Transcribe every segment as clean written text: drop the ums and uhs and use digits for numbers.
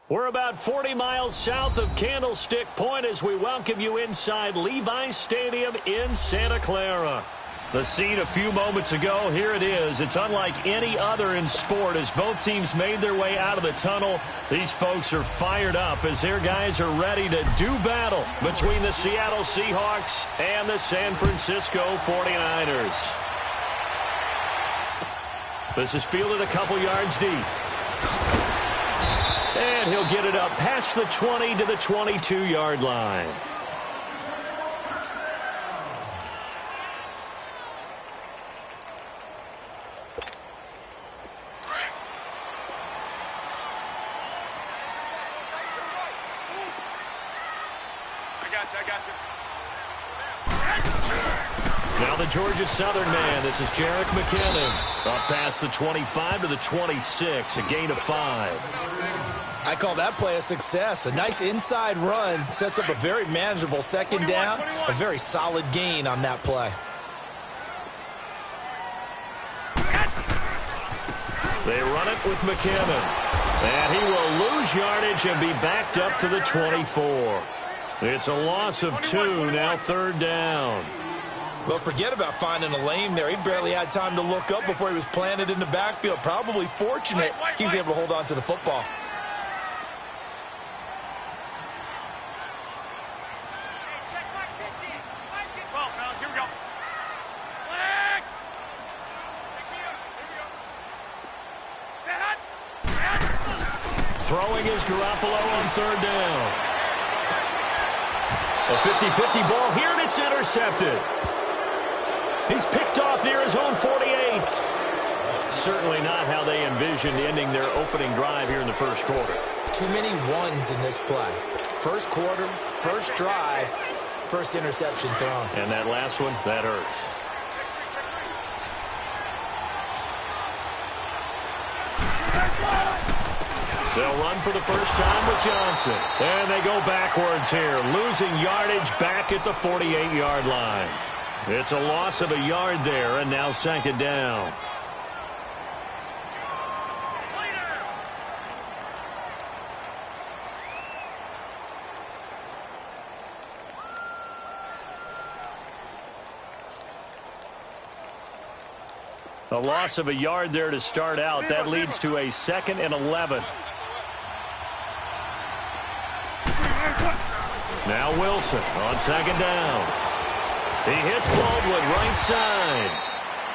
We're about 40 miles south of Candlestick Point as we welcome you inside Levi's Stadium in Santa Clara. The scene a few moments ago, here it is. It's unlike any other in sport as both teams made their way out of the tunnel. These folks are fired up as their guys are ready to do battle between the Seattle Seahawks and the San Francisco 49ers. This is fielded a couple yards deep. And he'll get it up past the 20 to the 22-yard line. Now the Georgia Southern man. This is Jerick McKinnon. Up past the 25 to the 26. A gain of 5. I call that play a success. A nice inside run sets up a very manageable second down. A very solid gain on that play. They run it with McKinnon. And he will lose yardage and be backed up to the 24. It's a loss of 2, now third down. Well, forget about finding a lane there. He barely had time to look up before he was planted in the backfield. Probably fortunate he was able to hold on to the football. Throwing is Garoppolo on third down. A 50-50 ball here, and it's intercepted. He's picked off near his own 48. Certainly not how they envisioned ending their opening drive here in the first quarter. Too many ones in this play. First quarter, first drive, first interception thrown. And that last one, that hurts. They'll run for the first time with Johnson. And they go backwards here, losing yardage back at the 48-yard line. It's a loss of a yard there, and now second down. A loss of a yard there to start out. That leads to a 2nd and 11. Now Wilson on second down. He hits Baldwin right side.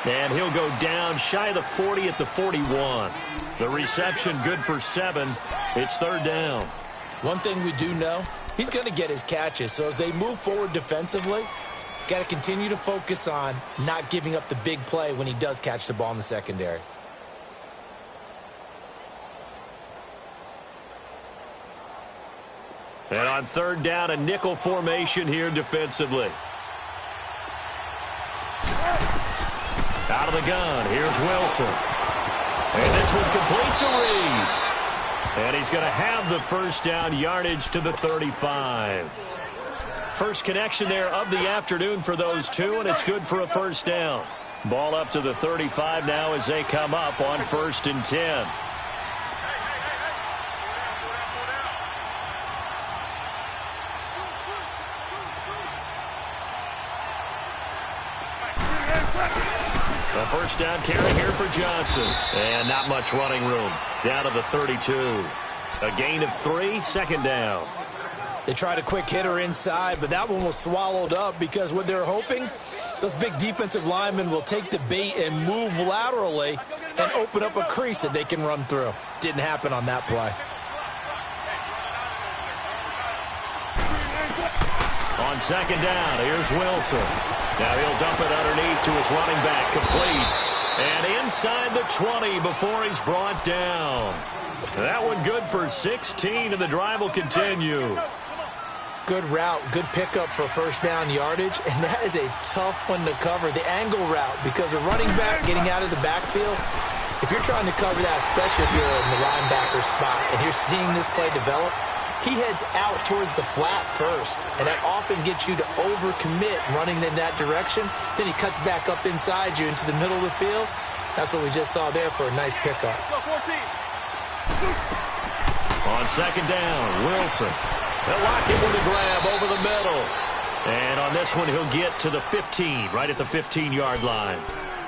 And he'll go down shy of the 40 at the 41. The reception good for 7. It's third down. One thing we do know, he's going to get his catches. So as they move forward defensively, got to continue to focus on not giving up the big play when he does catch the ball in the secondary. And on third down, a nickel formation here defensively. Out of the gun, here's Wilson. And this one complete to Reed. And he's going to have the first down, yardage to the 35. First connection there of the afternoon for those two, and it's good for a first down. Ball up to the 35 now as they come up on 1st and 10. A first down carry here for Johnson. And not much running room. Down to the 32. A gain of 3, second down. They tried a quick hitter inside, but that one was swallowed up because what they're hoping, those big defensive linemen will take the bait and move laterally and open up a crease that they can run through. Didn't happen on that play. On second down, here's Wilson. Now he'll dump it underneath to his running back, complete. And inside the 20 before he's brought down. That one good for 16, and the drive will continue. Good route, good pickup for first down yardage, and that is a tough one to cover, the angle route, because a running back getting out of the backfield, if you're trying to cover that, especially if you're in the linebacker spot and you're seeing this play develop, he heads out towards the flat first, and that often gets you to overcommit running in that direction. Then he cuts back up inside you into the middle of the field. That's what we just saw there for a nice pickup. On second down, Wilson. They'll lock him with a grab over the middle. And on this one, he'll get to the 15, right at the 15-yard line.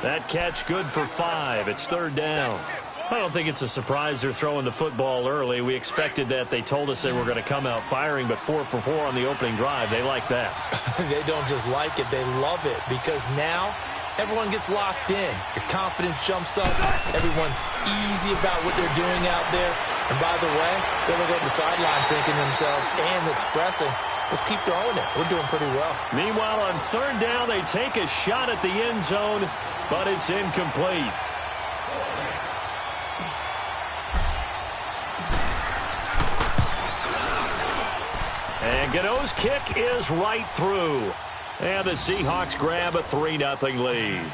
That catch good for 5. It's third down. I don't think it's a surprise they're throwing the football early. We expected that. They told us they were going to come out firing, but 4 for 4 on the opening drive. They like that. They don't just like it. They love it because now everyone gets locked in. Your confidence jumps up. Everyone's easy about what they're doing out there. And by the way, they'll look at the sideline thinking to themselves and expressing, let's keep throwing it. We're doing pretty well. Meanwhile, on third down, they take a shot at the end zone, but it's incomplete. And Gano's kick is right through. And the Seahawks grab a 3-0 lead.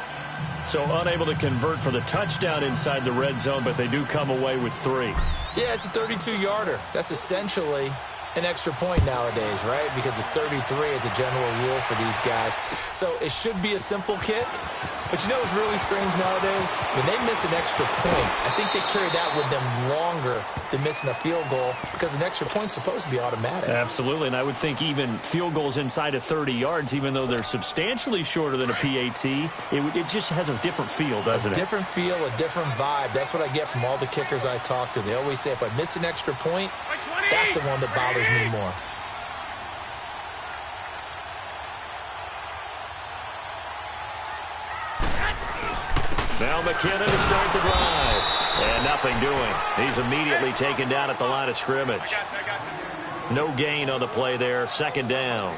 So unable to convert for the touchdown inside the red zone, but they do come away with 3. Yeah, it's a 32-yarder. That's essentially an extra point nowadays, right? Because it's 33 as a general rule for these guys. So it should be a simple kick. But you know what's really strange nowadays? When they miss an extra point, I think they carry that with them longer than missing a field goal because an extra point's supposed to be automatic. Absolutely, and I would think even field goals inside of 30 yards, even though they're substantially shorter than a PAT, it just has a different feel, doesn't it? A different feel, a different vibe. That's what I get from all the kickers I talk to. They always say if I miss an extra point, that's the one that bothers me more. Now McKinnon to start the drive. And nothing doing. He's immediately taken down at the line of scrimmage. No gain on the play there. Second down.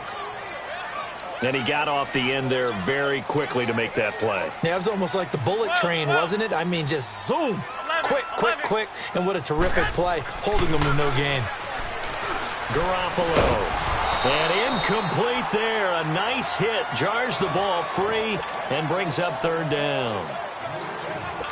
And he got off the end there very quickly to make that play. Yeah, it was almost like the bullet train, wasn't it? I mean, just zoom. Quick, quick, quick. And what a terrific play. Holding them to no gain. Garoppolo. And incomplete there. A nice hit. Jars the ball free and brings up third down.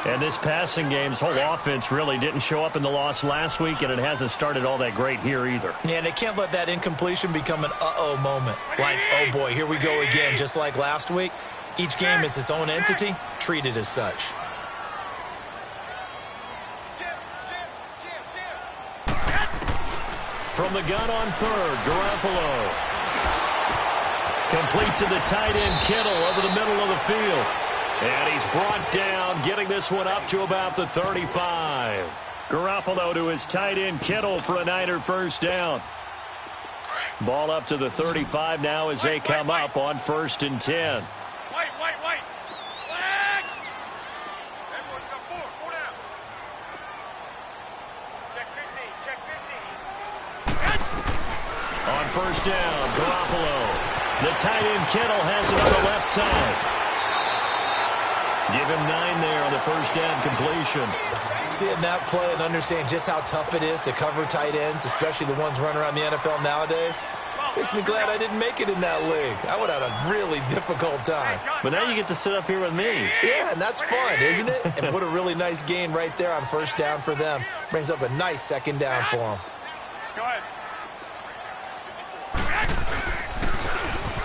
And this passing game's whole offense really didn't show up in the loss last week, and it hasn't started all that great here either. Yeah, and they can't let that incompletion become an uh-oh moment. Like, oh boy, here we go again, just like last week. Each game is its own entity, treated as such. From the gun on third, Garoppolo. Complete to the tight end, Kittle, over the middle of the field. And he's brought down, getting this one up to about the 35. Garoppolo to his tight end, Kittle, for a Niner first down. Ball up to the 35 now as they come up on 1st and 10. White. Flag! Everyone's got 4 down. Check 15. On first down, Garoppolo. The tight end, Kittle, has it on the left side. Give him 9 there on the first down completion. Seeing that play and understand just how tough it is to cover tight ends, especially the ones running around the NFL nowadays, makes me glad I didn't make it in that league. I would have had a really difficult time. But now you get to sit up here with me. Yeah, and that's fun, isn't it? And put a really nice gain right there on first down for them. Brings up a nice second down for them. Go ahead.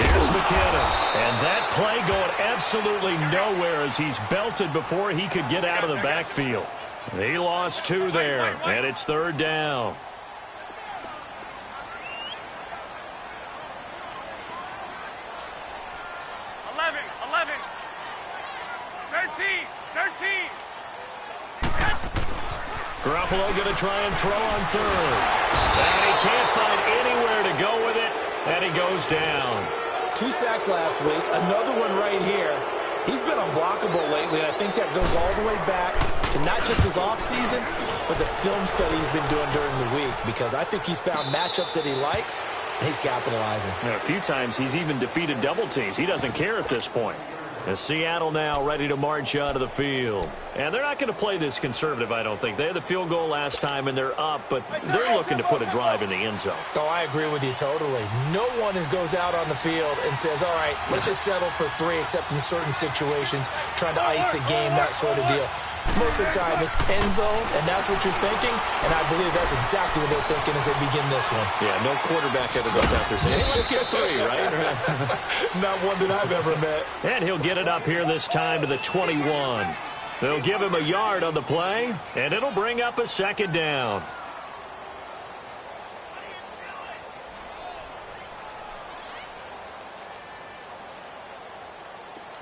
Here's McKinnon. And that play going absolutely nowhere as he's belted before he could get out of the backfield. He lost 2 there, and it's third down. Garoppolo going to try and throw on third. And he can't find anywhere to go with it, and he goes down. 2 sacks last week, another one right here. He's been unblockable lately, and I think that goes all the way back to not just his offseason, but the film study he's been doing during the week, because I think he's found matchups that he likes, and he's capitalizing. A few times he's even defeated double teams. He doesn't care at this point. And Seattle now ready to march out of the field. And they're not going to play this conservative, I don't think. They had the field goal last time, and they're up, but they're looking to put a drive in the end zone. Oh, I agree with you totally. No one goes out on the field and says, all right, let's just settle for 3, except in certain situations, trying to ice a game, that sort of deal. Most of the time, it's end zone, and that's what you're thinking, and I believe that's exactly what they're thinking as they begin this one. Yeah, no quarterback ever goes out there saying, hey, let's get 3, right? Not one that I've ever met. And he'll get it up here this time to the 21. They'll give him a yard on the play, and it'll bring up a second down.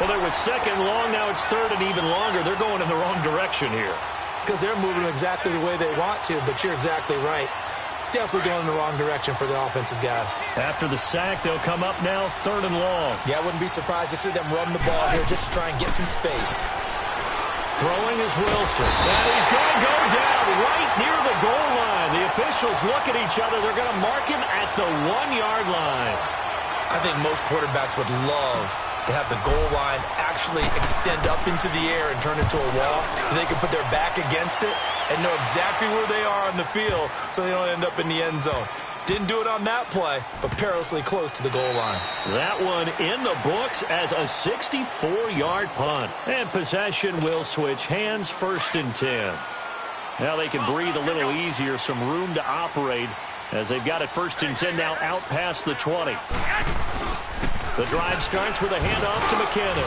Well, there was second long. Now it's third and even longer. They're going in the wrong direction here. Because they're moving exactly the way they want to, but you're exactly right. Definitely going in the wrong direction for the offensive guys. After the sack, they'll come up now third and long. Yeah, I wouldn't be surprised to see them run the ball here just to try and get some space. Throwing is Wilson. And he's going to go down right near the goal line. The officials look at each other. They're going to mark him at the 1-yard line. I think most quarterbacks would love to have the goal line actually extend up into the air and turn into a wall. They can put their back against it and know exactly where they are on the field so they don't end up in the end zone. Didn't do it on that play, but perilously close to the goal line. That one in the books as a 64-yard punt. And possession will switch hands, first and 10. Now they can breathe a little easier, some room to operate as they've got it first and 10 now out past the 20. The drive starts with a handoff to McKenna.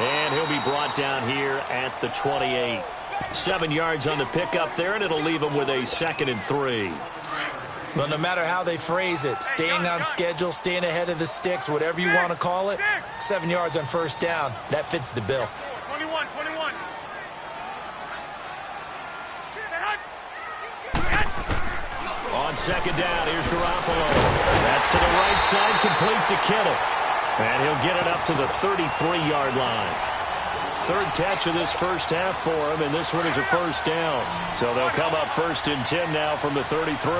And he'll be brought down here at the 28. 7 yards on the pickup there, and it'll leave him with a 2nd and 3. Well, no matter how they phrase it, staying on schedule, staying ahead of the sticks, whatever you want to call it, 7 yards on first down, that fits the bill. 21. On second down, here's Garoppolo. That's to the right side, complete to Kittle. And he'll get it up to the 33-yard line. Third catch of this first half for him, and this one is a first down. So they'll come up first and 10 now from the 33.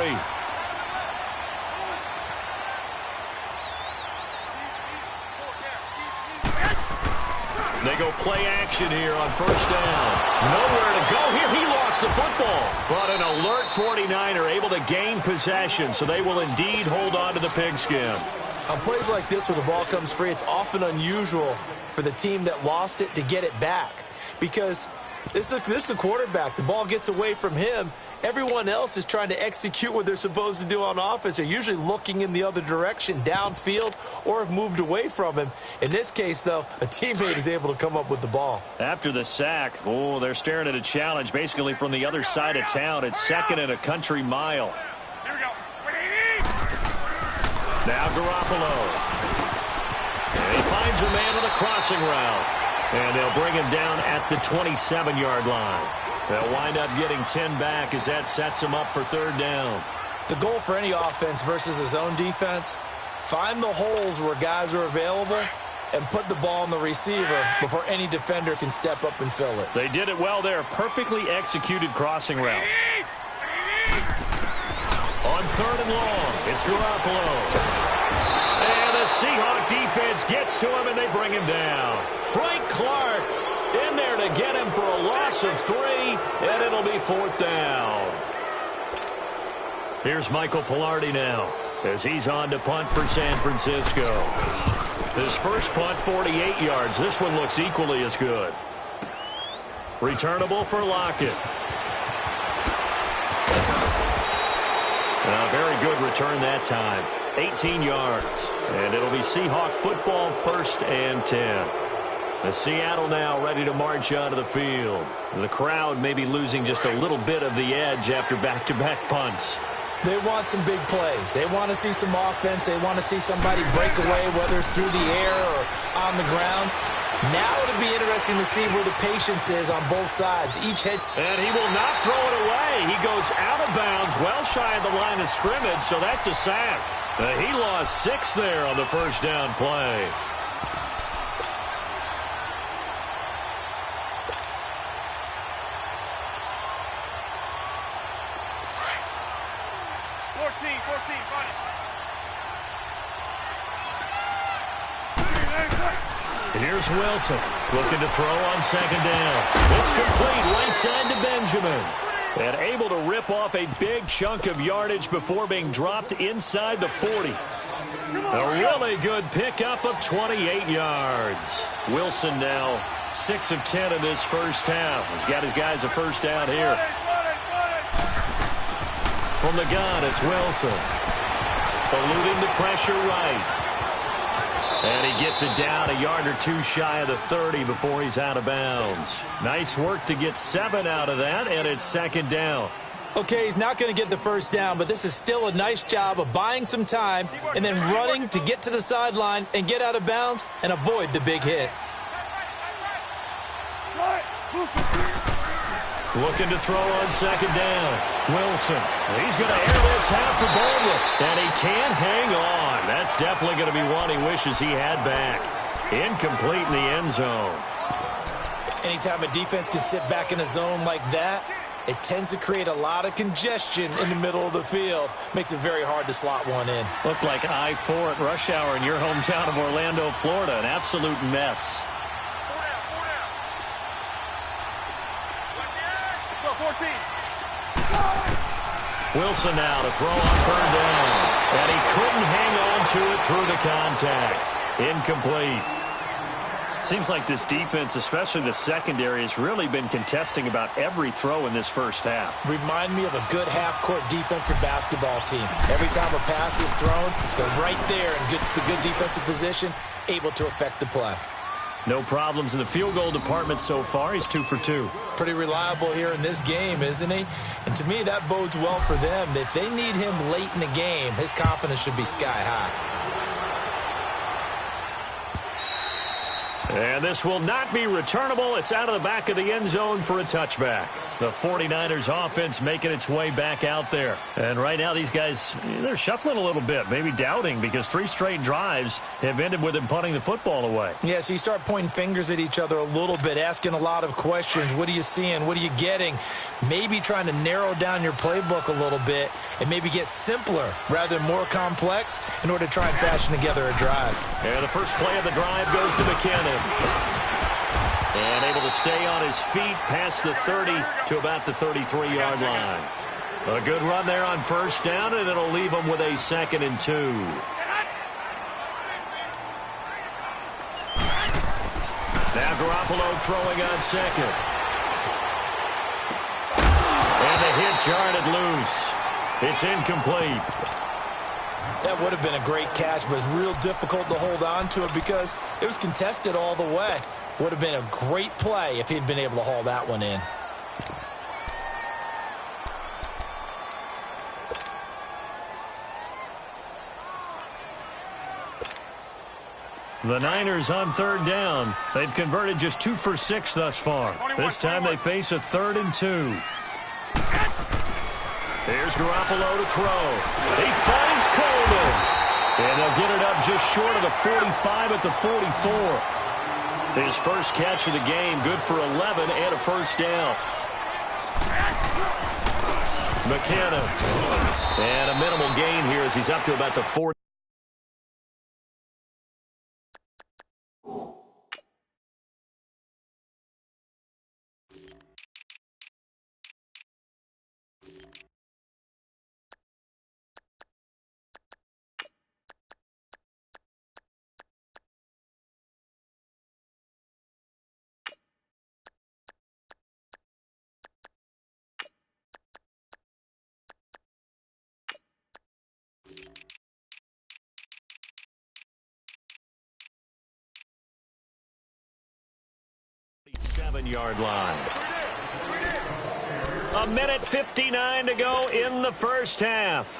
They go play action here on first down. Nowhere to go here. He lost the football. But an alert 49er able to gain possession, so they will indeed hold on to the pigskin. On plays like this where the ball comes free, it's often unusual for the team that lost it to get it back. Because this is a quarterback. The ball gets away from him. Everyone else is trying to execute what they're supposed to do on offense. They're usually looking in the other direction, downfield, or have moved away from him. In this case, though, a teammate is able to come up with the ball. After the sack, they're staring at a challenge basically from the other side of town. It's 2nd and a country mile. Here we go. Now Garoppolo. And he finds a man with a crossing route. And they'll bring him down at the 27-yard line. They'll wind up getting 10 back as that sets them up for third down. The goal for any offense versus a zone defense, find the holes where guys are available and put the ball on the receiver before any defender can step up and fill it. They did it well there. Perfectly executed crossing route. On third and long, it's Garoppolo. And the Seahawk defense gets to him, and they bring him down. Frank Clark in there to get him for a loss of 3, and it'll be fourth down. Here's Michael Pilardi now as he's on to punt for San Francisco. His first punt, 48 yards. This one looks equally as good. Returnable for Lockett. A very good return that time. 18 yards. And it'll be Seahawk football, 1st and 10. The Seattle now ready to march onto the field. The crowd may be losing just a little bit of the edge after back-to-back punts. They want some big plays. They want to see some offense. They want to see somebody break away, whether it's through the air or on the ground. Now it'll be interesting to see where the patience is on both sides. Each head. And he will not throw it away. He goes out of bounds, well shy of the line of scrimmage, so that's a sack. He lost 6 there on the first down play. Here's Wilson looking to throw on second down. It's complete right side to Benjamin. And able to rip off a big chunk of yardage before being dropped inside the 40. A really good pickup of 28 yards. Wilson now 6 of 10 in this first half. He's got his guys a first down here. From the gun, it's Wilson. Eluding the pressure right. And he gets it down a yard or 2 shy of the 30 before he's out of bounds. Nice work to get 7 out of that, and it's second down. Okay, he's not going to get the first down, but this is still a nice job of buying some time and then running to get to the sideline and get out of bounds and avoid the big hit. Looking to throw on second down. Wilson. He's going to air this half for Baldwin. And he can't hang on. That's definitely going to be one he wishes he had back. Incomplete in the end zone. Anytime a defense can sit back in a zone like that, it tends to create a lot of congestion in the middle of the field. Makes it very hard to slot one in. Looked like I-4 at rush hour in your hometown of Orlando, Florida. An absolute mess. 14. Wilson now to throw on third down. And he couldn't hang on to it through the contact. Incomplete. Seems like this defense, especially the secondary, has really been contesting about every throw in this first half. Remind me of a good half-court defensive basketball team. Every time a pass is thrown, they're right there in good defensive position, able to affect the play. No problems in the field goal department so far. He's 2 for 2. Pretty reliable here in this game, isn't he? And to me, that bodes well for them. If they need him late in the game, his confidence should be sky high. And this will not be returnable. It's out of the back of the end zone for a touchback. The 49ers offense making its way back out there. And right now these guys, they're shuffling a little bit, maybe doubting, because 3 straight drives have ended with them punting the football away. Yeah, so you start pointing fingers at each other a little bit, asking a lot of questions. What are you seeing? What are you getting? Maybe trying to narrow down your playbook a little bit and maybe get simpler rather than more complex in order to try and fashion together a drive. And the first play of the drive goes to McKinnon. And able to stay on his feet past the 30 to about the 33-yard line. A good run there on first down, and it'll leave him with a 2nd and 2. Now Garoppolo throwing on second. And the hit jarred it loose. It's incomplete. That would have been a great catch, but it's real difficult to hold on to it because it was contested all the way. Would have been a great play if he'd been able to haul that one in. The Niners on third down. They've converted just 2 for 6 thus far. This time they face a 3rd and 2. Here's Garoppolo to throw. He finds Coleman. And they'll get it up just short of the 45 at the 44. His first catch of the game, good for 11 and a first down. McKinnon. And a minimal gain here as he's up to about the 40. Yard line. 1:59 to go in the first half.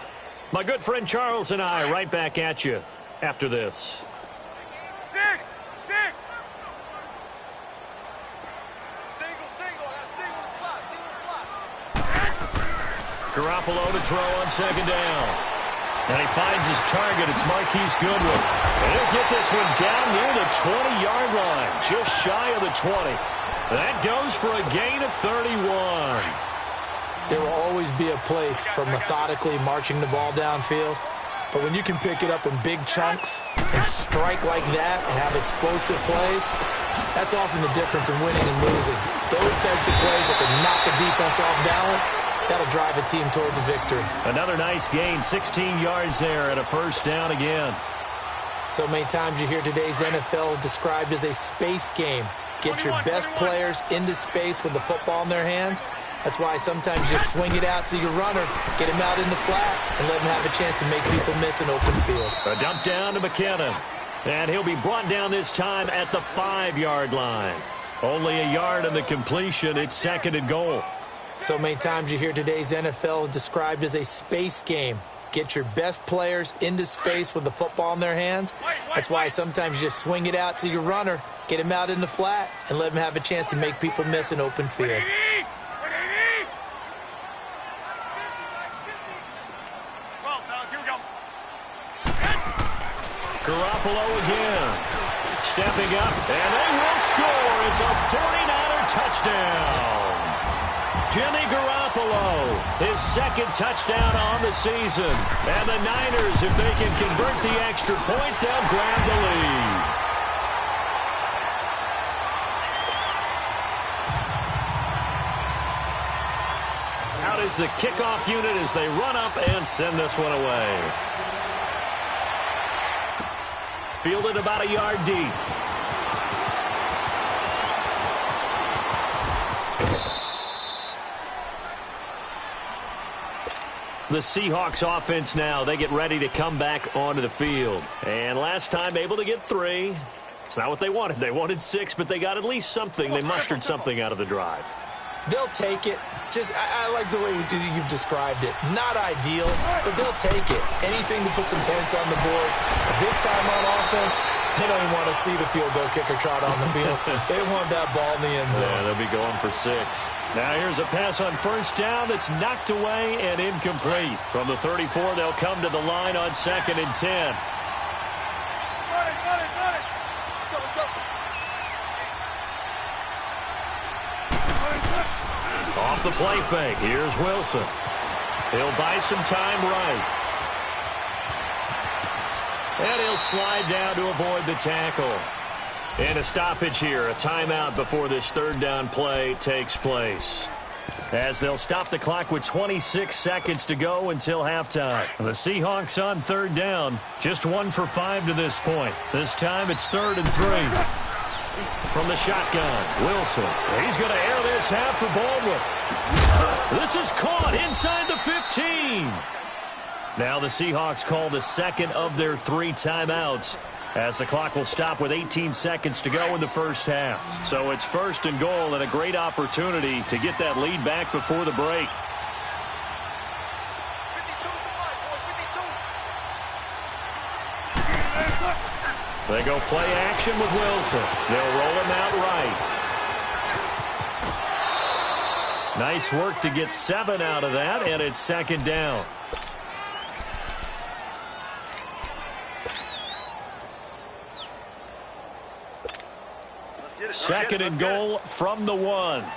My good friend Charles and I right back at you after this. 6. Single slot. Garoppolo to throw on second down. And he finds his target. It's Marquise Goodwin. And he'll get this one down near the 20-yard line, just shy of the 20. That goes for a gain of 31. There will always be a place for methodically marching the ball downfield. But when you can pick it up in big chunks and strike like that and have explosive plays, that's often the difference in winning and losing. Those types of plays that can knock a defense off balance, that'll drive a team towards a victory. Another nice gain, 16 yards there and a first down again. So many times you hear today's NFL described as a space game. Get your best players into space with the football in their hands. That's why sometimes you swing it out to your runner, get him out in the flat, and let him have a chance to make people miss an open field. A dump down to McKinnon. And he'll be brought down this time at the 5-yard line. Only a yard in the completion. It's 2nd and goal. So many times you hear today's NFL described as a space game. Get your best players into space with the football in their hands. That's why sometimes you just swing it out to your runner, get him out in the flat, and let him have a chance to make people miss an open field. Garoppolo again. Stepping up, and they will score. It's a 49er touchdown. Jimmy Garoppolo, his second touchdown on the season. And the Niners, if they can convert the extra point, they'll grab the lead. Out is the kickoff unit as they run up and send this one away. Fielded about a yard deep. The Seahawks offense now, they get ready to come back onto the field. And last time able to get 3. It's not what they wanted. They wanted 6, but they got at least something. They mustered something out of the drive. They'll take it. I like the way you've described it. Not ideal, but they'll take it. Anything to put some points on the board. But this time on offense, they don't even want to see the field goal kicker trot on the field. They want that ball in the end zone. Yeah, they'll be going for 6. Now here's a pass on first down that's knocked away and incomplete. From the 34, they'll come to the line on 2nd and 10. Off the play fake, here's Wilson. He'll buy some time right. And he'll slide down to avoid the tackle. And a stoppage here, a timeout before this third down play takes place. As they'll stop the clock with 26 seconds to go until halftime. The Seahawks on third down, just 1 for 5 to this point. This time it's 3rd and 3. From the shotgun, Wilson. He's going to air this half for Baldwin. This is caught inside the 15. Now the Seahawks call the second of their 3 timeouts, as the clock will stop with 18 seconds to go in the first half. So it's 1st and goal and a great opportunity to get that lead back before the break. They go play action with Wilson. They'll roll him out right. Nice work to get 7 out of that, and it's 2nd down. Second and goal from the 1. 14,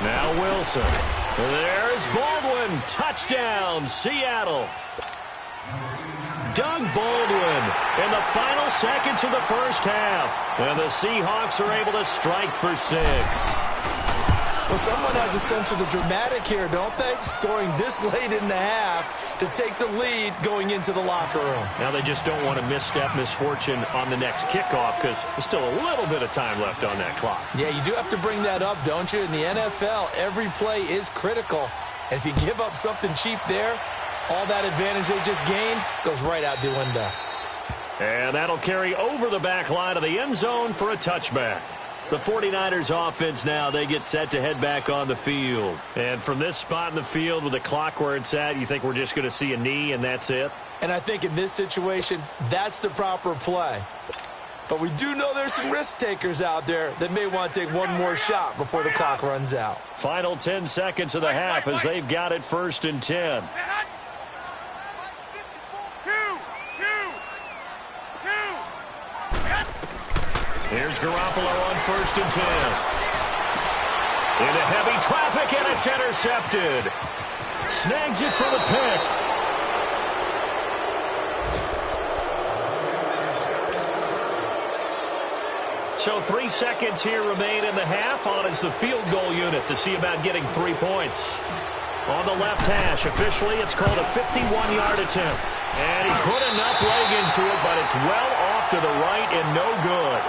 Now Wilson. There's Baldwin. Touchdown, Seattle. Doug Baldwin in the final seconds of the first half. And the Seahawks are able to strike for 6. Well, someone has a sense of the dramatic here, don't they? Scoring this late in the half to take the lead going into the locker room. Now they just don't want to misstep misfortune on the next kickoff because there's still a little bit of time left on that clock. Yeah, you do have to bring that up, don't you? In the NFL, every play is critical. And if you give up something cheap there, all that advantage they just gained goes right out the window. And that'll carry over the back line of the end zone for a touchback. The 49ers offense now, they get set to head back on the field. And from this spot in the field with the clock where it's at, you think we're just going to see a knee and that's it? And I think in this situation, that's the proper play. But we do know there's some risk takers out there that may want to take one more shot before the clock runs out. Final 10 seconds of the half as they've got it 1st and 10. Here's Garoppolo on 1st and 10. Into heavy traffic, and it's intercepted. Snags it for the pick. So 3 seconds here remain in the half. On is the field goal unit to see about getting 3 points. On the left hash, officially it's called a 51-yard attempt. And he put enough leg into it, but it's well off to the right and no good.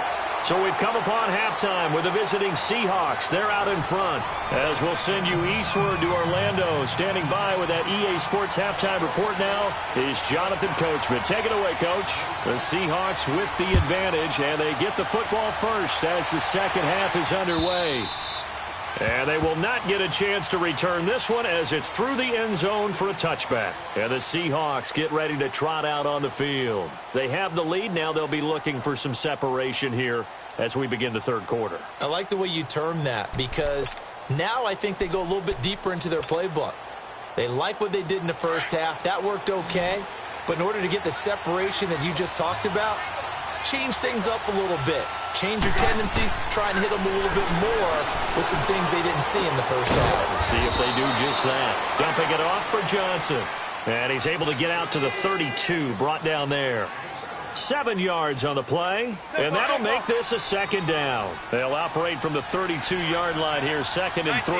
So we've come upon halftime with the visiting Seahawks. They're out in front. As we'll send you eastward to Orlando. Standing by with that EA Sports halftime report now is Jonathan Coachman. Take it away, Coach. The Seahawks with the advantage, and they get the football first as the second half is underway. And they will not get a chance to return this one as it's through the end zone for a touchback. And the Seahawks get ready to trot out on the field. They have the lead. Now they'll be looking for some separation here as we begin the third quarter. I like the way you term that because now I think they go a little bit deeper into their playbook. They like what they did in the first half. That worked okay. But in order to get the separation that you just talked about, change things up a little bit. Change your tendencies, try and hit them a little bit more with some things they didn't see in the first half. Let's see if they do just that. Dumping it off for Johnson. And he's able to get out to the 32, brought down there. 7 yards on the play, and that'll make this a second down. They'll operate from the 32-yard line here, 2nd and 3.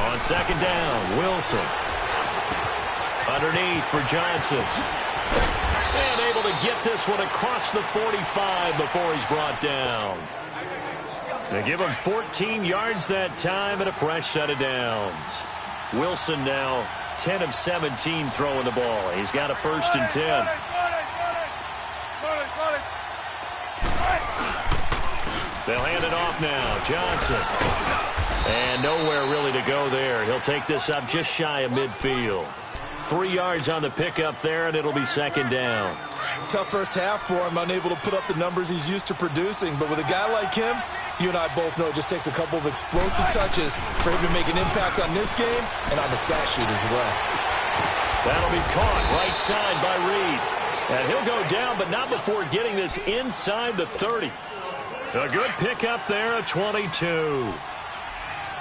On second down, Wilson. Underneath for Johnson. And able to get this one across the 45 before he's brought down. They give him 14 yards that time and a fresh set of downs. Wilson now 10 of 17 throwing the ball. He's got a 1st and 10. They'll hand it off now. Johnson. And nowhere really to go there. He'll take this up just shy of midfield. 3 yards on the pickup there, and it'll be second down. Tough first half for him, unable to put up the numbers he's used to producing. But with a guy like him, you and I both know it just takes a couple of explosive touches for him to make an impact on this game and on the stat sheet as well. That'll be caught right side by Reed. And he'll go down, but not before getting this inside the 30. A good pickup there at 22.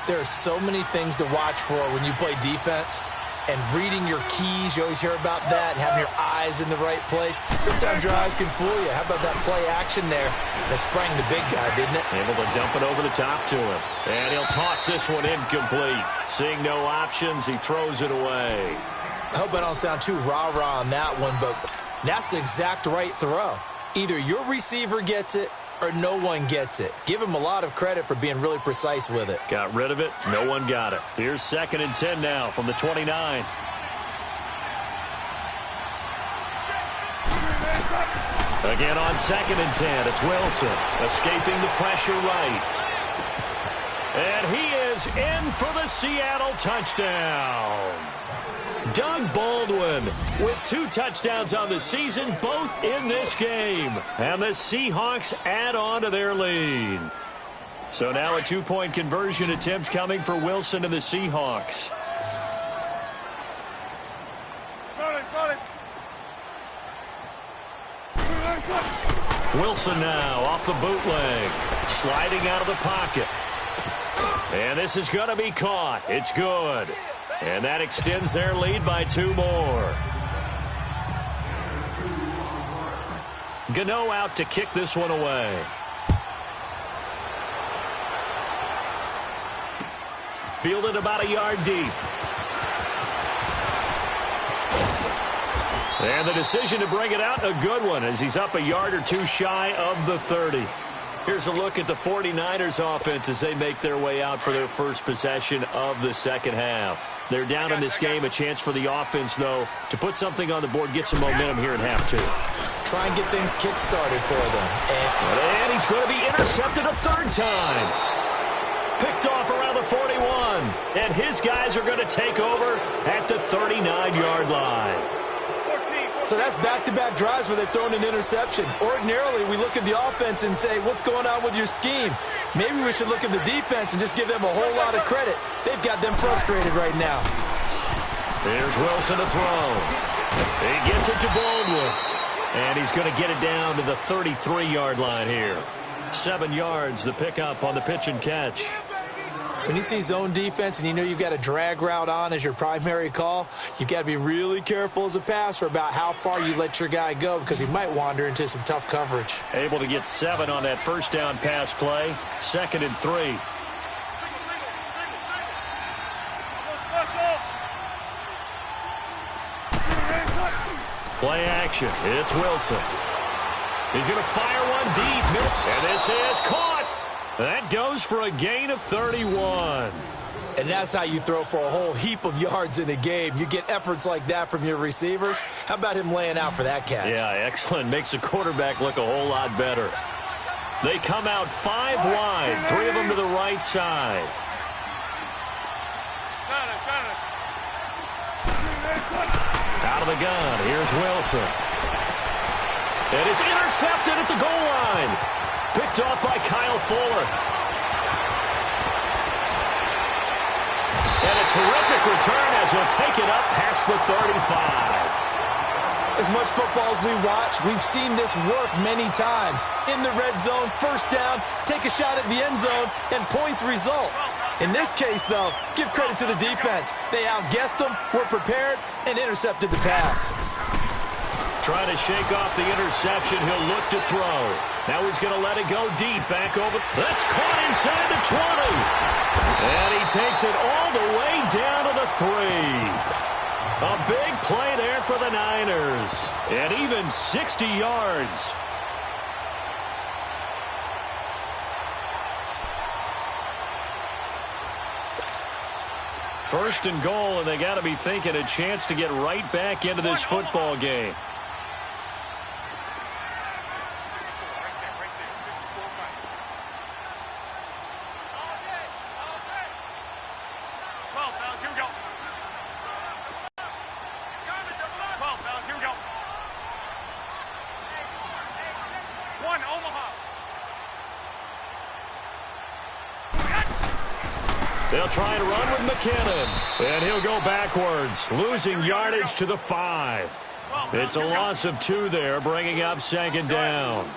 There are so many things to watch for when you play defense. And reading your keys, you always hear about that, and having your eyes in the right place. Sometimes your eyes can fool you. How about that play action there? That sprang the big guy, didn't it? Able to dump it over the top to him. And he'll toss this one incomplete. Seeing no options, he throws it away. I hope I don't sound too rah-rah on that one, but that's the exact right throw. Either your receiver gets it or no one gets it. Give him a lot of credit for being really precise with it. Got rid of it. No one got it. Here's 2nd and 10 now from the 29. Again on 2nd and 10. It's Wilson escaping the pressure right. And he is in for the Seattle touchdown. Doug Baldwin with 2 touchdowns on the season, both in this game. And the Seahawks add on to their lead. So now a 2-point conversion attempt coming for Wilson and the Seahawks. Wilson now off the bootleg. Sliding out of the pocket. And this is going to be caught. It's good. And that extends their lead by 2 more. Gano out to kick this one away. Fielded about a yard deep. And the decision to bring it out, a good one, as he's up a yard or 2 shy of the 30. Here's a look at the 49ers offense as they make their way out for their first possession of the second half. They're down in this game. A chance for the offense, though, to put something on the board, get some momentum here in half 2. Try and get things kick-started for them. And he's going to be intercepted a 3rd time. Picked off around the 41. And his guys are going to take over at the 39-yard line. So that's back-to-back drives where they've thrown an interception. Ordinarily, we look at the offense and say, what's going on with your scheme? Maybe we should look at the defense and just give them a whole lot of credit. They've got them frustrated right now. Here's Wilson to throw. He gets it to Baldwin. And he's going to get it down to the 33-yard line here. 7 yards, the pickup on the pitch and catch. When you see zone defense and you know you've got a drag route on as your primary call, you've got to be really careful as a passer about how far you let your guy go because he might wander into some tough coverage. Able to get 7 on that first down pass play. 2nd and 3. Play action. It's Wilson. He's going to fire one deep. And this is caught. That goes for a gain of 31. And that's how you throw for a whole heap of yards in a game. You get efforts like that from your receivers. How about him laying out for that catch? Yeah, excellent. Makes the quarterback look a whole lot better. They come out 5 wide, 3 of them to the right side. Out of the gun, here's Wilson. And it's intercepted at the goal line. Picked off by Kyle Fuller. And a terrific return as he'll take it up past the 35. As much football as we watch, we've seen this work many times. In the red zone, first down, take a shot at the end zone, and points result. In this case, though, give credit to the defense. They outguessed them, were prepared, and intercepted the pass. Trying to shake off the interception. He'll look to throw. Now he's going to let it go deep. Back over. That's caught inside the 20. And he takes it all the way down to the 3. A big play there for the Niners. And even 60 yards. First and goal, and they got to be thinking a chance to get right back into this football game. They'll try and run with McKinnon. And he'll go backwards, losing yardage to the 5. It's a loss of 2 there, bringing up second down.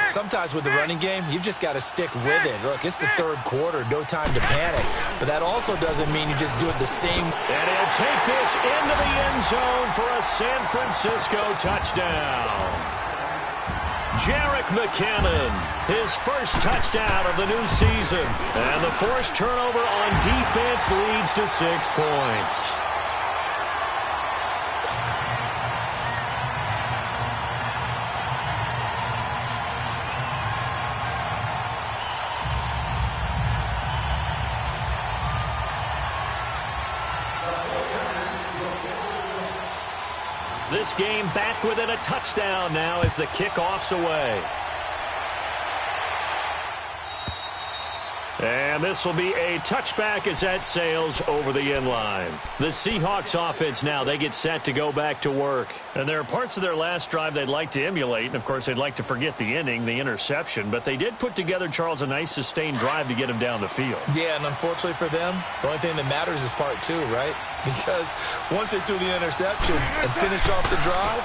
Sometimes with the running game, you've just got to stick with it. Look, it's the third quarter, no time to panic. But that also doesn't mean you just do it the same. And he'll take this into the end zone for a San Francisco touchdown. Jerick McKinnon, his first touchdown of the new season. And the forced turnover on defense leads to 6 points. This game back within a touchdown now as the kickoff's away. And this will be a touchback as that sails over the end line. The Seahawks offense now, they get set to go back to work. And there are parts of their last drive they'd like to emulate. And, of course, they'd like to forget the ending, the interception. But they did put together, Charles, a nice sustained drive to get him down the field. Yeah, and unfortunately for them, the only thing that matters is part 2, right? Because once they threw the interception and finished off the drive,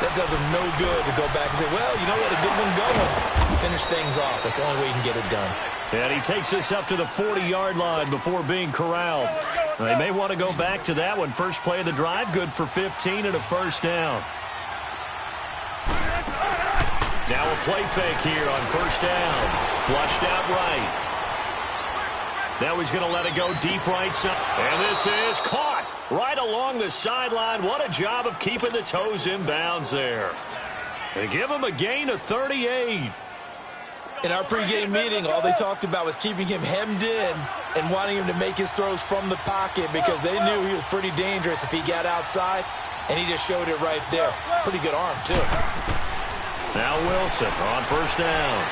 that does them no good to go back and say, well, you know what, a good one going. Finish things off. That's the only way you can get it done. And he takes this up to the 40-yard line before being corralled. They may want to go back to that one. First play of the drive, good for 15 and a first down. Now a play fake here on first down. Flushed out right. Now he's going to let it go deep right side. And this is caught right along the sideline. What a job of keeping the toes in bounds there. They give him a gain of 38. In our pregame meeting, all they talked about was keeping him hemmed in and wanting him to make his throws from the pocket because they knew he was pretty dangerous if he got outside, and he just showed it right there. Pretty good arm, too. Now Wilson on first down.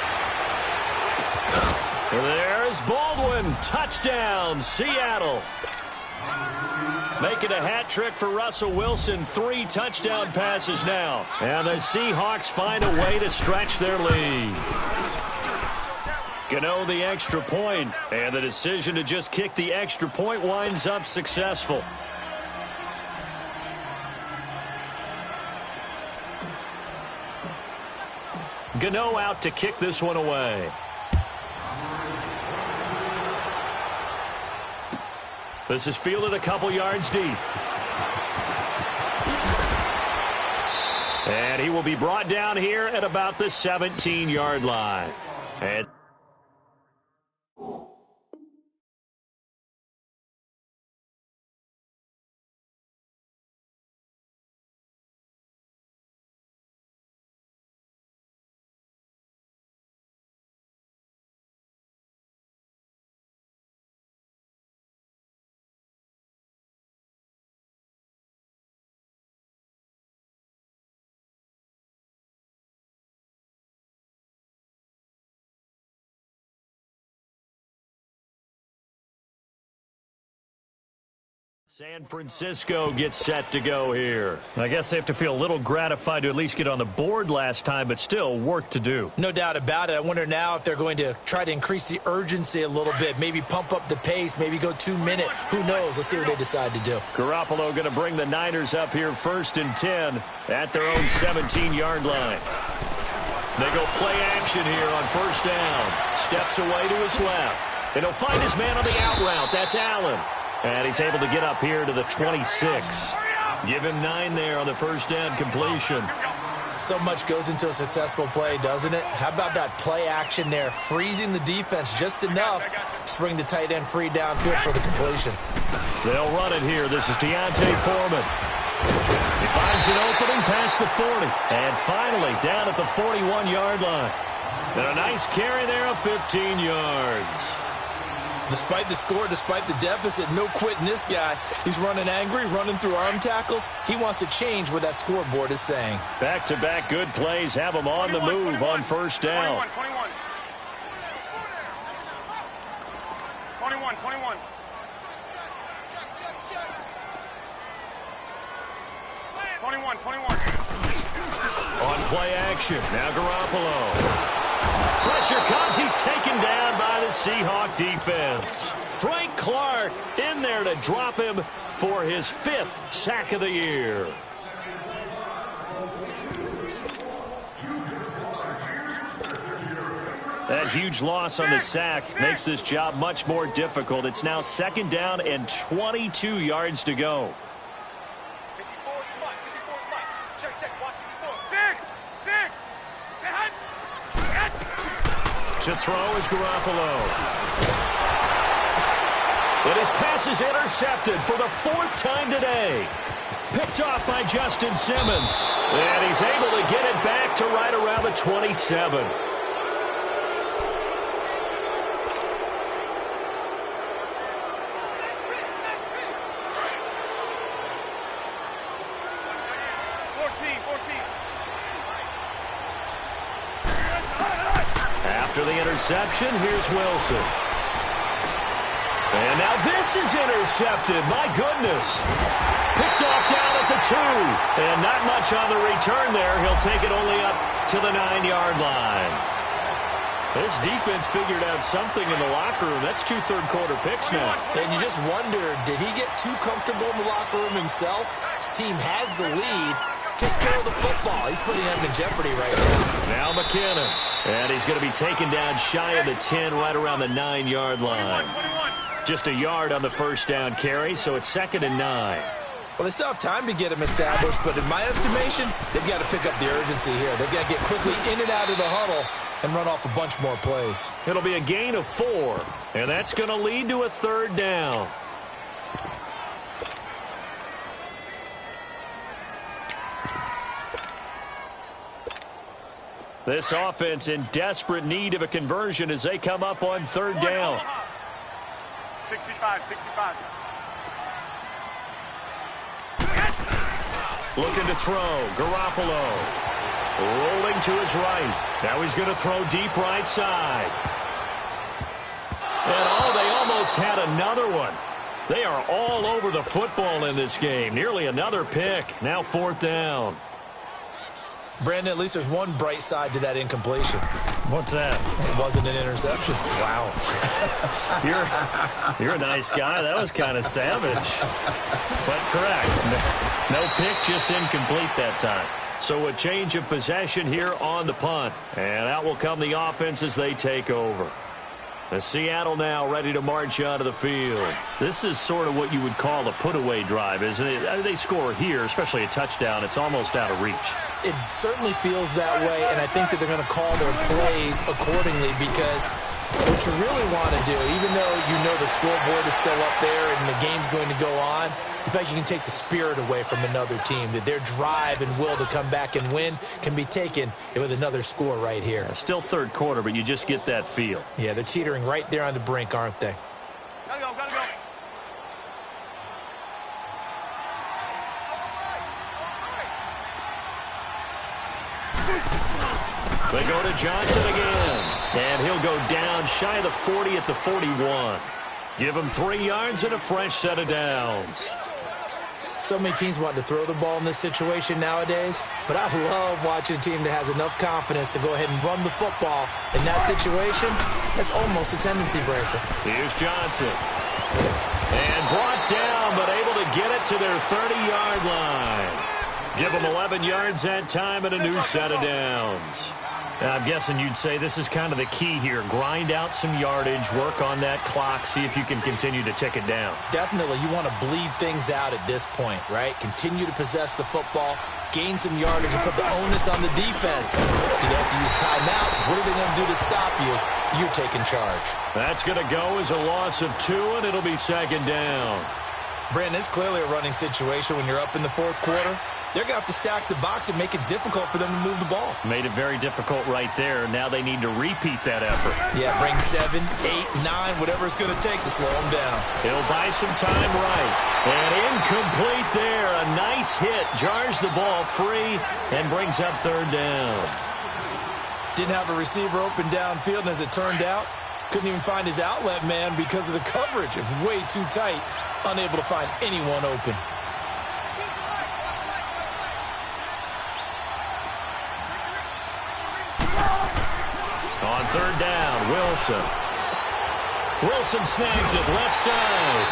There's Baldwin. Touchdown, Seattle. Making a hat trick for Russell Wilson. 3 touchdown passes now. And the Seahawks find a way to stretch their lead. Gano the extra point, and the decision to just kick the extra point winds up successful. Gano out to kick this one away. This is fielded a couple yards deep. And he will be brought down here at about the 17-yard line. And San Francisco gets set to go here. I guess they have to feel a little gratified to at least get on the board last time, but still work to do. No doubt about it. I wonder now if they're going to try to increase the urgency a little bit, maybe pump up the pace, maybe go 2-minute. Who knows? Let's see what they decide to do. Garoppolo going to bring the Niners up here 1st and 10 at their own 17-yard line. They go play action here on 1st down. Steps away to his left. And he'll find his man on the out route. That's Allen. And he's able to get up here to the 26. Give him 9 there on the 1st down completion. So much goes into a successful play, doesn't it? How about that play action there, freezing the defense just enough to bring the tight end free downfield for the completion. They'll run it here. This is Deontay Foreman. He finds an opening past the 40. And finally down at the 41-yard line. And a nice carry there of 15 yards. Despite the score, despite the deficit, no quitting this guy. He's running angry, running through arm tackles. He wants to change what that scoreboard is saying. Back-to-back good plays have him on the move on 1st down. 21. On play action, now Garoppolo. Pressure comes. He's taken down by the Seahawks defense. Frank Clark in there to drop him for his 5th sack of the year. That huge loss on the sack makes this job much more difficult. It's now 2nd down and 22 yards to go. To throw is Garoppolo. And his pass is intercepted for the 4th time today. Picked off by Justin Simmons. And he's able to get it back to right around the 27. After the interception, here's Wilson. And now this is intercepted. My goodness. Picked off down at the 2. And not much on the return there. He'll take it only up to the 9-yard line. This defense figured out something in the locker room. That's 2 third-quarter picks now. And you just wonder, did he get too comfortable in the locker room himself? His team has the lead. Take care of the football. He's putting them in jeopardy right now. Now McKinnon. And he's going to be taken down shy of the 10, right around the 9-yard line. Just a yard on the 1st down carry, so it's 2nd and 9. Well, they still have time to get him established, but in my estimation, they've got to pick up the urgency here. They've got to get quickly in and out of the huddle and run off a bunch more plays. It'll be a gain of 4, and that's going to lead to a 3rd down. This offense in desperate need of a conversion as they come up on 3rd down. 65. Looking to throw. Garoppolo. Rolling to his right. Now he's going to throw deep right side. And they almost had another one. They are all over the football in this game. Nearly another pick. Now 4th down. Brandon, at least there's one bright side to that incompletion. What's that? It wasn't an interception. Wow. You're a nice guy. That was kind of savage. But correct. No pick, just incomplete that time. So a change of possession here on the punt. And out will come the offense as they take over. And Seattle now ready to march onto the field. This is sort of what you would call a put-away drive, isn't it? I mean, they score here, especially a touchdown. It's almost out of reach. It certainly feels that way, and I think that they're going to call their plays accordingly because what you really want to do, even though you know the scoreboard is still up there and the game's going to go on, you feel like you can take the spirit away from another team, that their drive and will to come back and win can be taken with another score right here. Still 3rd quarter, but you just get that feel. Yeah, they're teetering right there on the brink, aren't they? Gotta go. They go to Johnson again. And he'll go down shy of the 40 at the 41. Give him 3 yards and a fresh set of downs. So many teams want to throw the ball in this situation nowadays, but I love watching a team that has enough confidence to go ahead and run the football. In that situation, that's almost a tendency breaker. Here's Johnson. And brought down, but able to get it to their 30-yard line. Give them 11 yards that time and a new set of downs. Now, I'm guessing you'd say this is kind of the key here. Grind out some yardage, work on that clock, see if you can continue to tick it down. Definitely. You want to bleed things out at this point, right? Continue to possess the football, gain some yardage, and put the onus on the defense. Do they have to use timeouts? What are they going to do to stop you? You're taking charge. That's going to go as a loss of 2, and it'll be second down. Brandon, it's clearly a running situation when you're up in the fourth quarter. They're going to have to stack the box and make it difficult for them to move the ball. Made it very difficult right there. Now they need to repeat that effort. Yeah, bring 7, 8, 9, whatever it's going to take to slow them down. He'll buy some time right. And incomplete there. A nice hit. Jars the ball free and brings up third down. Didn't have a receiver open downfield, and as it turned out, couldn't even find his outlet man because of the coverage. It was way too tight. Unable to find anyone open. On third down, Wilson. Wilson snags it left side.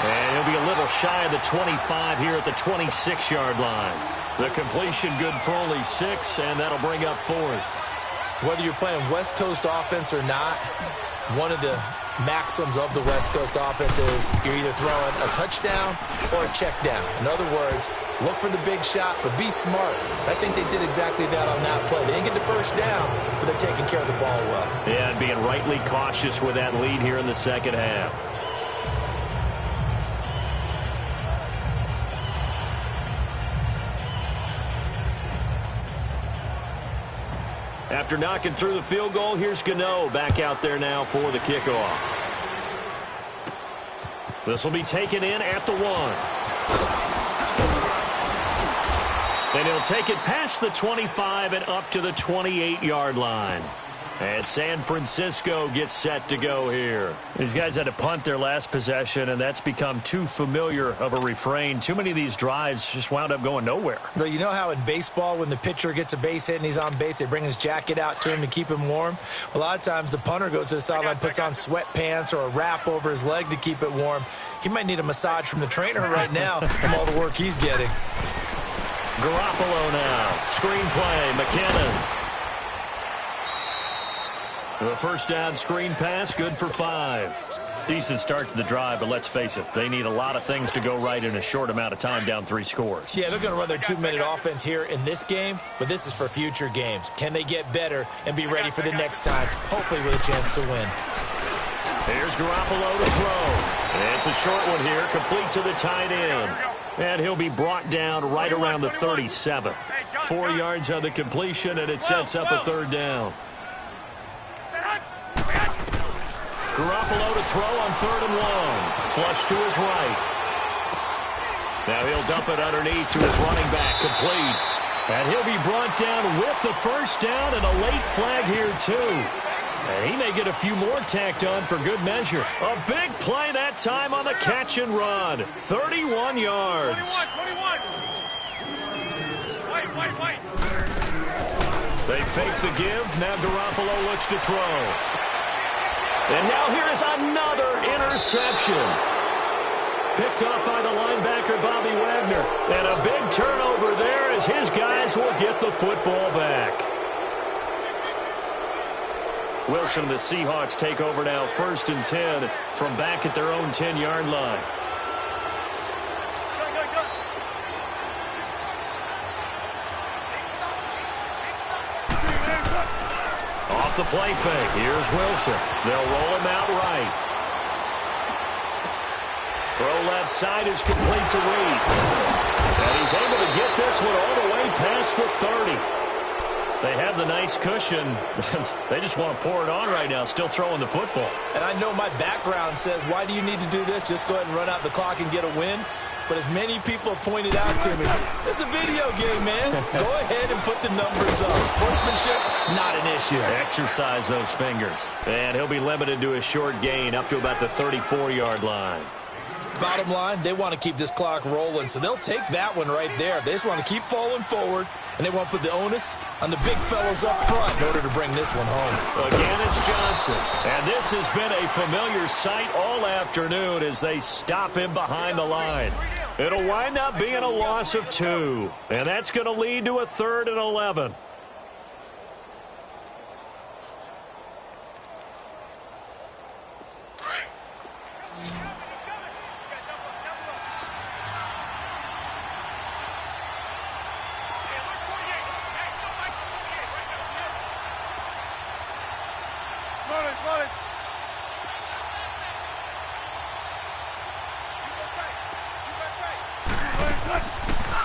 And he'll be a little shy of the 25 here at the 26-yard line. The completion good for only 6, and that'll bring up fourth. Whether you're playing West Coast offense or not, one of the maxims of the West Coast offense is you're either throwing a touchdown or a check down. In other words, look for the big shot, but be smart. I think they did exactly that on that play. They didn't get the first down, but they're taking care of the ball well. Yeah, and being rightly cautious with that lead here in the second half. After knocking through the field goal, here's Gano back out there now for the kickoff. This will be taken in at the 1. And he'll take it past the 25 and up to the 28-yard line. And San Francisco gets set to go here. These guys had to punt their last possession, and that's become too familiar of a refrain. Too many of these drives just wound up going nowhere. But you know how in baseball, when the pitcher gets a base hit and he's on base, they bring his jacket out to him to keep him warm? A lot of times the punter goes to the sideline, puts on sweatpants or a wrap over his leg to keep it warm. He might need a massage from the trainer right now from all the work he's getting. Garoppolo now. Screen play. McKinnon. The first down screen pass, good for 5. Decent start to the drive, but let's face it, they need a lot of things to go right in a short amount of time, down 3 scores. Yeah, they're going to run their 2-minute offense here in this game, but this is for future games. Can they get better and be ready for the next time, hopefully with a chance to win? Here's Garoppolo to throw. It's a short one here, complete to the tight end. And he'll be brought down right around the 37. 4 yards on the completion, and it sets up a third down. Garoppolo to throw on 3rd and 1. Flush to his right. Now he'll dump it underneath to his running back, complete. And he'll be brought down with the first down and a late flag here too. And he may get a few more tacked on for good measure. A big play that time on the catch and run. 31 yards. 21. Wait. They fake the give. Now Garoppolo looks to throw. And now here is another interception. Picked up by the linebacker, Bobby Wagner. And a big turnover there as his guys will get the football back. Wilson and the Seahawks take over now, 1st and 10 from back at their own 10-yard line. Off the play fake, here's Wilson. They'll roll him out right. Throw left side is complete to Reed. And he's able to get this one all the way past the 30. They have the nice cushion. They just want to pour it on right now, still throwing the football. And I know my background says, why do you need to do this? Just go ahead and run out the clock and get a win. But as many people pointed out to me, this is a video game, man. Go ahead and put the numbers up. Sportsmanship, not an issue. Exercise those fingers. And he'll be limited to a short gain up to about the 34-yard line. Bottom line, they want to keep this clock rolling, so they'll take that one right there. They just want to keep falling forward, and they want to put the onus on the big fellas up front in order to bring this one home. Again, it's Johnson. And this has been a familiar sight all afternoon as they stop him behind the line. It'll wind up being a loss of 2, and that's going to lead to a 3rd and 11.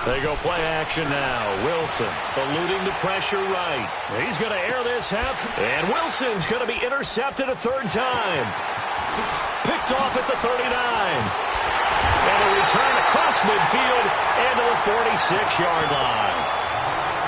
They go play action now. Wilson eluding the pressure right. He's going to air this out, and Wilson's going to be intercepted a 3rd time. Picked off at the 39. And a return across midfield and to the 46-yard line.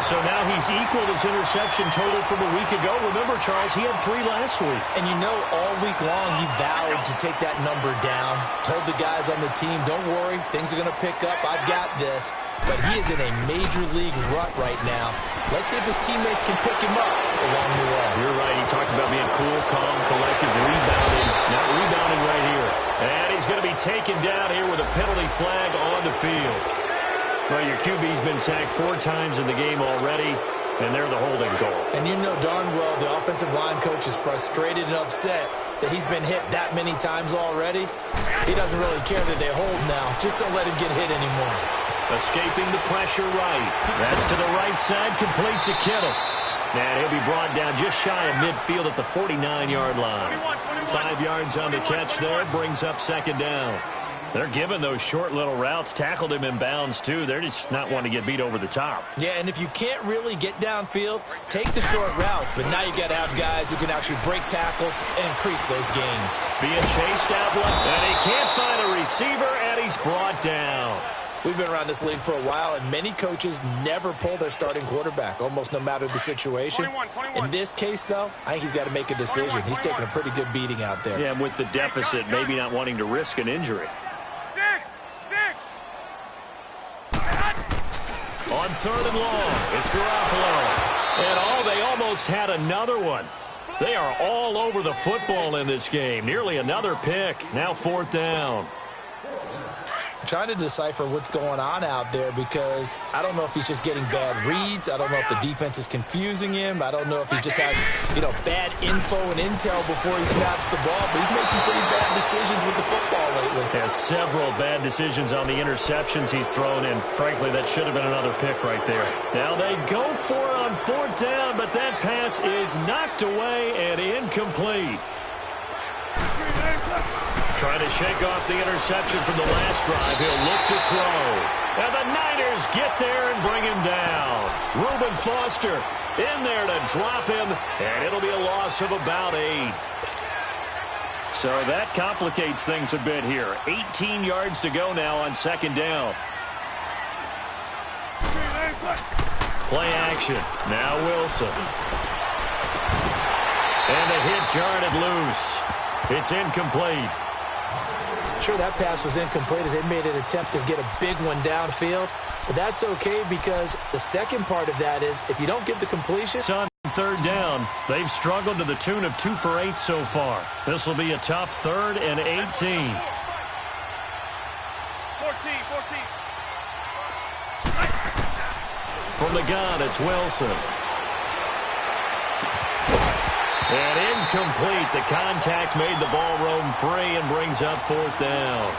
So now he's equaled his interception total from a week ago. Remember, Charles, he had 3 last week. And you know, all week long he vowed to take that number down. Told the guys on the team, don't worry, things are going to pick up. I've got this. But he is in a major league rut right now. Let's see if his teammates can pick him up along the way. You're right. He talked about being cool, calm, collective, rebounding. Not rebounding right here. And he's going to be taken down here with a penalty flag on the field. Well, your QB's been sacked 4 times in the game already, and they're the holding goal. And you know darn well the offensive line coach is frustrated and upset that he's been hit that many times already. He doesn't really care that they hold now. Just don't let him get hit anymore. Escaping the pressure right. That's to the right side, complete to Kittle. And he'll be brought down just shy of midfield at the 49-yard line. 5 yards on the catch there, brings up 2nd down. They're giving those short little routes. Tackled him in bounds, too. They're just not wanting to get beat over the top. Yeah, and if you can't really get downfield, take the short routes. But now you got to have guys who can actually break tackles and increase those gains. Being chased out, and he can't find a receiver, and he's brought down. We've been around this league for a while, and many coaches never pull their starting quarterback, almost no matter the situation. 21. In this case, though, I think he's got to make a decision. He's taking a pretty good beating out there. Yeah, and with the deficit, maybe not wanting to risk an injury. 6. On 3rd and long, it's Garoppolo. And they almost had another one. They are all over the football in this game. Nearly another pick. Now 4th down. Trying to decipher what's going on out there because I don't know if he's just getting bad reads. I don't know if the defense is confusing him. I don't know if he just has, bad info and intel before he snaps the ball. But he's made some pretty bad decisions with the football lately. Has several bad decisions on the interceptions he's thrown, and frankly, that should have been another pick right there. Now they go for it on 4th down, but that pass is knocked away and incomplete. Trying to shake off the interception from the last drive. He'll look to throw. And the Niners get there and bring him down. Reuben Foster in there to drop him, and it'll be a loss of about 8. So that complicates things a bit here. 18 yards to go now on 2nd down. Play action. Now Wilson. And the hit jarred it loose. It's incomplete. Sure, that pass was incomplete as they made an attempt to get a big one downfield. But that's okay because the second part of that is if you don't get the completion. It's on 3rd down. They've struggled to the tune of 2 for 8 so far. This will be a tough 3rd and 18. 14. From the gun, it's Wilson. And incomplete. The contact made the ball roam free and brings up 4th down.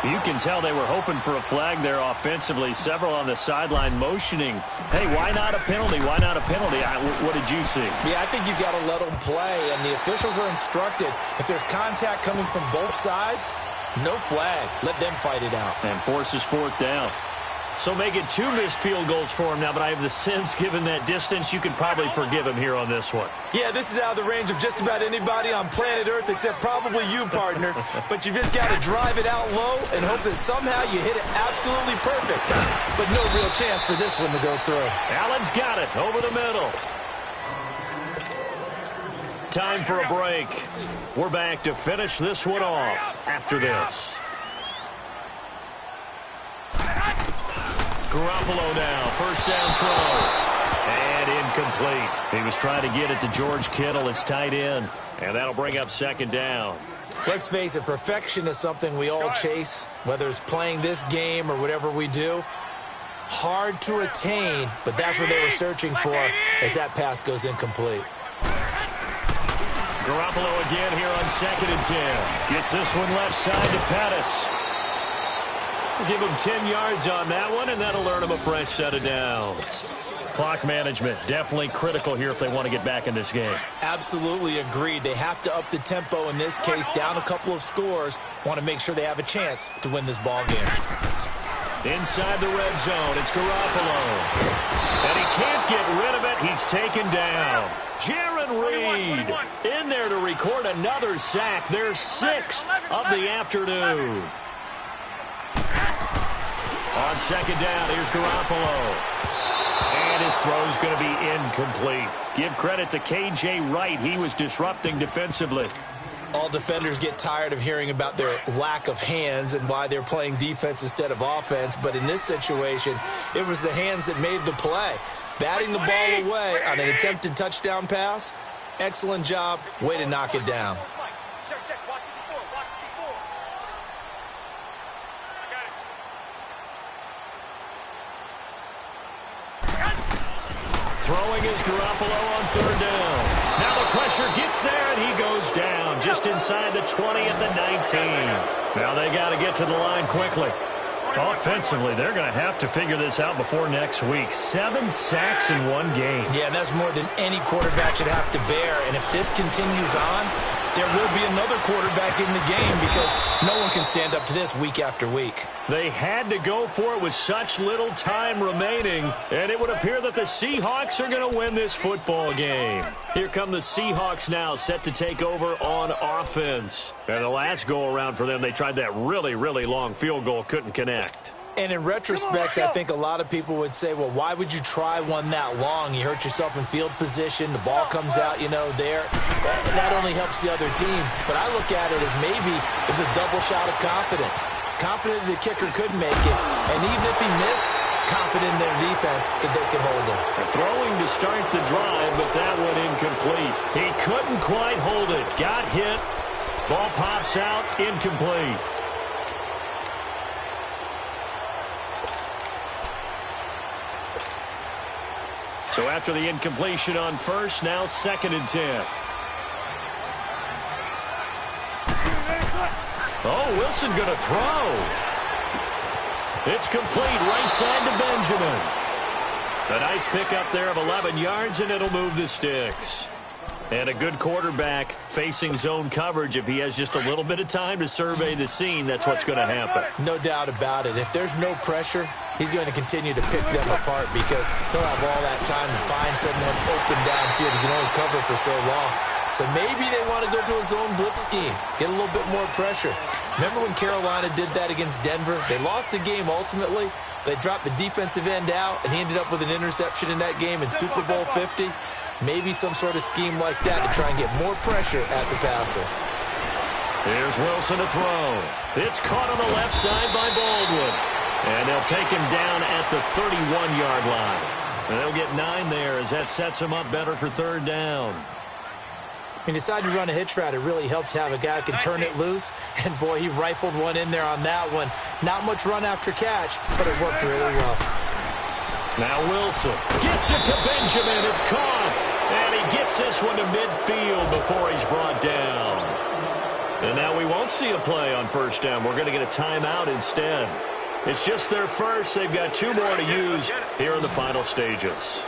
You can tell they were hoping for a flag there offensively. Several on the sideline motioning. Hey, why not a penalty? Why not a penalty? What did you see? Yeah, I think you've got to let them play, and the officials are instructed. If there's contact coming from both sides, no flag. Let them fight it out. And forces 4th down. So make it 2 missed field goals for him now, but I have the sense, given that distance, you can probably forgive him here on this one. Yeah, this is out of the range of just about anybody on planet Earth except probably you, partner. But you just got to drive it out low and hope that somehow you hit it absolutely perfect. But no real chance for this one to go through. Allen's got it over the middle. Time for a break. We're back to finish this one off after this. Garoppolo now, first down throw. And incomplete. He was trying to get it to George Kittle, his tight end. And that'll bring up second down. Let's face it, perfection is something we all chase, whether it's playing this game or whatever we do. Hard to attain, but that's what they were searching for as that pass goes incomplete. Garoppolo again here on 2nd and 10. Gets this one left side to Pettis. Give him 10 yards on that one, and that'll earn him a fresh set of downs. Clock management, definitely critical here if they want to get back in this game. Absolutely agreed. They have to up the tempo in this case, down a couple of scores. Want to make sure they have a chance to win this ball game. Inside the red zone, it's Garoppolo. And he can't get rid of it. He's taken down. Jaron Reed in there to record another sack. Their 6th of the afternoon. On 2nd down, here's Garoppolo. And his throw's going to be incomplete. Give credit to K.J. Wright. He was disrupting defensively. All defenders get tired of hearing about their lack of hands and why they're playing defense instead of offense. But in this situation, it was the hands that made the play. Batting the ball away on an attempted touchdown pass. Excellent job. Way to knock it down. Throwing is Garoppolo on 3rd down. Now the pressure gets there, and he goes down just inside the 20 at the 19. Now they got to get to the line quickly. Offensively, they're going to have to figure this out before next week. 7 sacks in one game. Yeah, and that's more than any quarterback should have to bear. And if this continues on, there will be another quarterback in the game because no one can stand up to this week after week. They had to go for it with such little time remaining, and it would appear that the Seahawks are going to win this football game. Here come the Seahawks now, set to take over on offense. And the last go-around for them, they tried that really, really long field goal, couldn't connect. And in retrospect, I think a lot of people would say, well, why would you try one that long? You hurt yourself in field position. The ball comes out, there. That only helps the other team. But I look at it as maybe it's a double shot of confidence. Confident the kicker could make it. And even if he missed, confident in their defense that they could hold him. Throwing to start the drive, but that one incomplete. He couldn't quite hold it. Got hit. Ball pops out, incomplete. So after the incompletion on first, now 2nd and 10. Oh, Wilson going to throw. It's complete, right side to Benjamin. A nice pickup there of 11 yards, and it'll move the sticks. And a good quarterback facing zone coverage. If he has just a little bit of time to survey the scene, that's what's going to happen. No doubt about it. If there's no pressure, he's going to continue to pick them apart because he'll have all that time to find someone open downfield. He can only cover for so long. So maybe they want to go to a zone blitz scheme, get a little bit more pressure. Remember when Carolina did that against Denver? They lost the game ultimately. They dropped the defensive end out, and he ended up with an interception in that game in Super Bowl 50. Maybe some sort of scheme like that to try and get more pressure at the passer. Here's Wilson to throw. It's caught on the left side by Baldwin. And they'll take him down at the 31-yard line. And they'll get 9 there as that sets him up better for 3rd down. He decided to run a hitch route. It really helped to have a guy who can turn it loose. And, boy, he rifled one in there on that one. Not much run after catch, but it worked really well. Now Wilson gets it to Benjamin. It's caught. And he gets this one to midfield before he's brought down. And now we won't see a play on 1st down. We're going to get a timeout instead. It's just their first. They've got 2 more to use here in the final stages.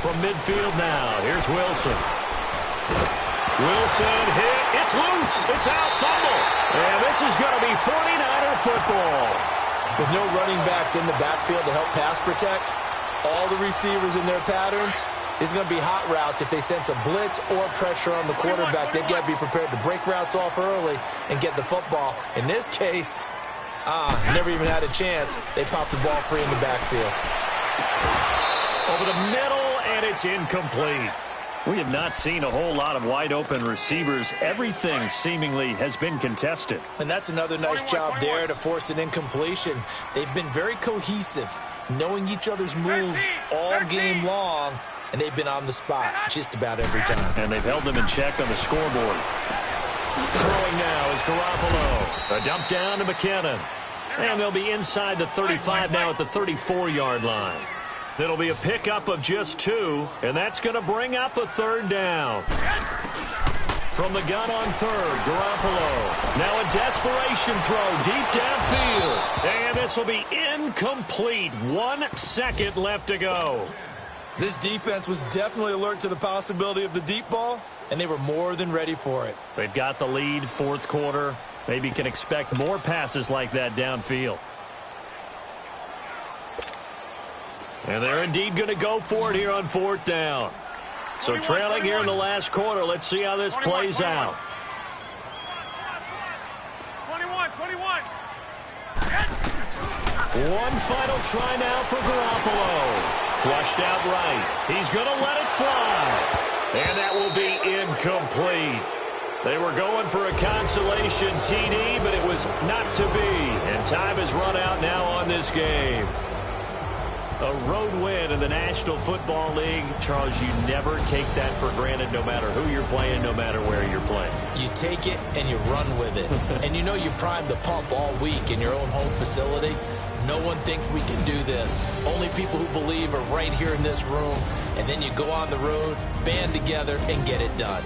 From midfield now, here's Wilson. Wilson hit. It's loose. It's out. Fumble. And this is going to be 49er football. With no running backs in the backfield to help pass protect, all the receivers in their patterns, it's going to be hot routes. If they sense a blitz or pressure on the quarterback, they've got to be prepared to break routes off early and get the football. In this case, Never even had a chance. They popped the ball free in the backfield. Over the middle, and it's incomplete. We have not seen a whole lot of wide-open receivers. Everything seemingly has been contested. And that's another nice job there to force an incompletion. They've been very cohesive, knowing each other's moves all game long, and they've been on the spot just about every time. And they've held them in check on the scoreboard. Throwing now is Garoppolo. A dump down to McKinnon. And they'll be inside the 35 now at the 34-yard line. It'll be a pickup of just 2, and that's going to bring up a third down. From the gun on third, Garoppolo. Now a desperation throw deep downfield. And this will be incomplete. 1 second left to go. This defense was definitely alert to the possibility of the deep ball, and they were more than ready for it. They've got the lead, fourth quarter. Maybe can expect more passes like that downfield. And they're indeed going to go for it here on fourth down. So trailing here in the last quarter. Let's see how this plays out. 21. One final try now for Garoppolo. Flushed out right. He's going to let it fly. And that will be incomplete. They were going for a consolation TD, but it was not to be. And time has run out now on this game. A road win in the National Football League. Charles, you never take that for granted no matter who you're playing, no matter where you're playing. You take it and you run with it. And you know you primed the pump all week in your own home facility. No one thinks we can do this. Only people who believe are right here in this room. And then you go on the road, band together, and get it done.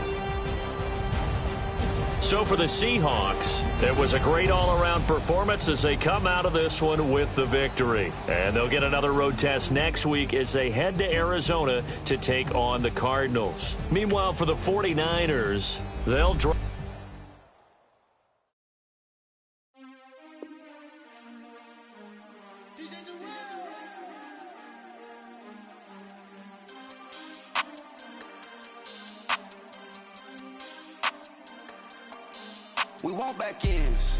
So for the Seahawks, it was a great all-around performance as they come out of this one with the victory. And they'll get another road test next week as they head to Arizona to take on the Cardinals. Meanwhile, for the 49ers, they'll draw. We want back ends.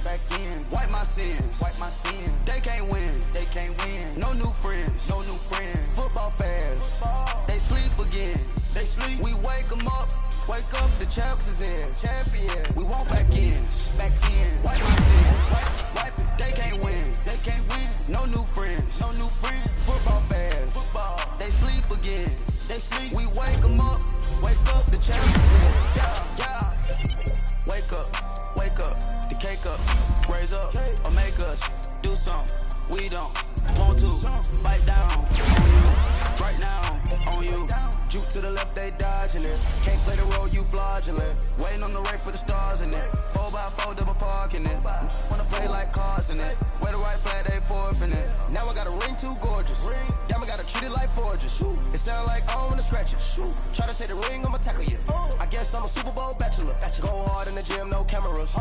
Wipe my sins. They can't win. No new friends. Football fans. They sleep again. We wake them up. The champs is in. We want back ends. Wipe my sins. Wipe it. They can't win. No new friends. Football fans. They sleep again. We wake them up. The champs is in. Yeah. Wake up, the cake up, raise up, or make us do something we don't want to. Bite down on you, right now on you. Juke to the left, they dodging it. Can't play the role, you fraudulent. Waiting on the right for the stars in it. 4x4 double parking it. Wanna play like cars in it. Wear the right flag, they forfeiting it. Now I got a ring too gorgeous. Damn, I gotta treat it like forges. It sound like I don't wanna scratch it. Try to take the ring, I'ma tackle you. I guess I'm a Super Bowl bachelor. Go hard in the gym, no cameras.